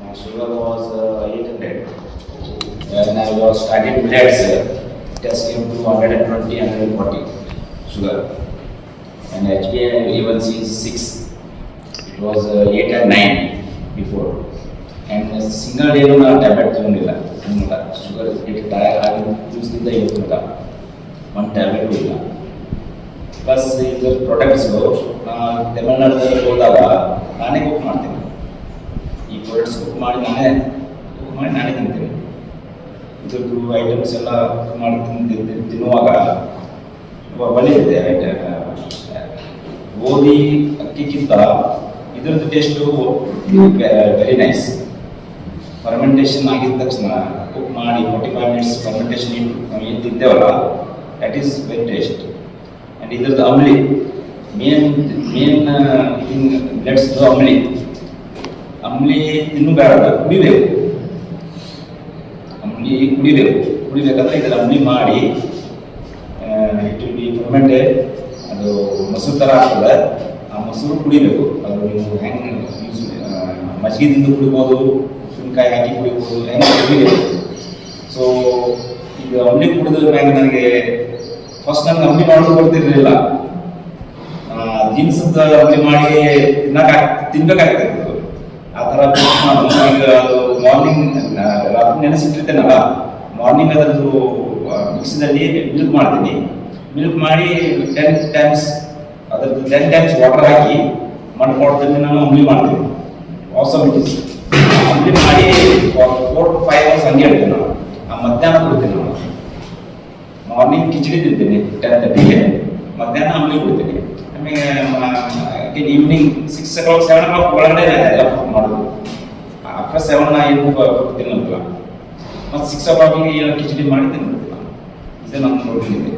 My sugar was 800. When I was starting millets, it has came to 120, 140 sugar. And HbA1c is 6. It was 8 and 9 before. And a single day on tablet sugar use one tablet plus the products ತಮಿಳ್ನಾಡಿನಲ್ಲಿ ಹೋದಾಗ ನಾನೇ cook ಮಾಡ್ತೀನಿ. ಈ products cook ಮಾಡಿ ನಾನೇ ತಿಂತೀನಿ. ಇದ್ರದ್ದು items ಎಲ್ಲ cook ಮಾಡಿ ತಿನ್ನುವಾಗ ಒಳ್ಳೆಯದಿದೆ. ಗೋಧಿ ಅಕ್ಕಿಗಿಂತ ಇದರದ್ದು ಟೇಸ್ಟು ವೆರಿ ನೈಸ್. ಫರ್ಮೆಂಟೇಷನ್ ಆಗಿದ ತಕ್ಷಣ ಕುಕ್ ಮಾಡಿ 45 ಮಿನಿಟ್ಸ್ ಫರ್ಮೆಂಟೇಷನ್ ಏನು ತಿಂತೇವಲ್ಲ that is very taste. And ಇದ್ರದ್ದು ಅಂಬ್ಲಿ ಮೇನ್ ಲೆಟ್ಸ್ ಅಂಬ್ಲಿ ತಿನ್ನಬೇಡ, ಕುಡಿಬೇಕು. ಕುಡಿಬೇಕಂದ್ರೆ ಇದರ ಅಂಬ್ಲಿ ಮಾಡಿ ಇಟ್ ವಿಲ್ ಬಿ ಫರ್ಮೆಂಟೆಡ್. ಅದು ಮೊಸರು ಥರ ಆಗ್ತದೆ. ಆ ಮೊಸರು ಕುಡಿಬೇಕು. ಅದು ನೀವು ಹೆಂಗೆ ಯೂಸ್ ಮಜ್ಜಿಗೆದಿಂದ ಕುಡಿಬೋದು, ಉಪ್ಪಿನಕಾಯಿ ಹಾಕಿ ಕುಡಿಬೋದು, ಹೆಂಗೆ ಕುಡಿಬೇಕು. ಸೊ ಈಗ ಅಂಬ್ಲಿ ಕುಡಿದ ಮ್ಯಾಗ ನನಗೆ ಫಸ್ಟ್ ನನಗೆ ಅಂಬ್ಲಿ ಮಾಡೋದು ಬರ್ತಿರಲಿಲ್ಲ. ಜೀನ್ಸದ ಅಂಬ್ಲಿ ಮಾಡಿ ತಿನ್ಬೇಕಾಗ್ತದೆ. ಆ ಥರ ಈಗ ಅದು ಮಾರ್ನಿಂಗ್ ರಾತ್ರಿ ನೆನೆಸಿಟ್ಟಿರ್ತೇನಲ್ಲ, ಮಾರ್ನಿಂಗ್ ಅದರದ್ದು ಮಿಕ್ಸಿದಲ್ಲಿ ಮಿಲ್ಕ್ ಮಾಡ್ತೀನಿ. ಮಿಲ್ಕ್ ಮಾಡಿ 10 ಟೈಮ್ಸ್ ಅದರದ್ದು 10 ಟೈಮ್ಸ್ ವಾಟರ್ ಹಾಕಿ ಮಾಡ್ಕೊಡ್ತೀನಿ. ನಾನು ಅಂಬ್ಲಿ ಮಾಡ್ತೀನಿ. Awesome it is. ಅಂಬ್ಲಿ ಮಾಡಿ 4 to 5 hours ಹಂಗೆ ಇಡ್ತೀನಿ ನಾನು. ಮಧ್ಯಾಹ್ನ ಕೊಡ್ತೀನಿ ನಾನು. ಮಾರ್ನಿಂಗ್ ಕಿಚಡಿ ತಿಂತೀನಿ 10:30ಗೆ, ಮಧ್ಯಾಹ್ನ ಅಂಬ್ಲಿ ಕೊಡ್ತೀನಿ. ಆಮೇಲೆ ಈವ್ನಿಂಗ್ 6 o'clock 7 o'clock ಒಳಗಡೆ ಎಲ್ಲ ಕುಕ್ ಮಾಡೋದು. ಆಫ್ಟರ್ 7 ನಾ ಏನು ತಿನ್ನೋದಿಲ್ಲ. ಮತ್ತು 6 o'clock ಕಿಚಡಿ ಮಾಡಿ ತಿನ್ಬಿಡ್ತೀನಿ. ಇದು ನನ್ನ ರೂಟೀನ್ ಇದೆ.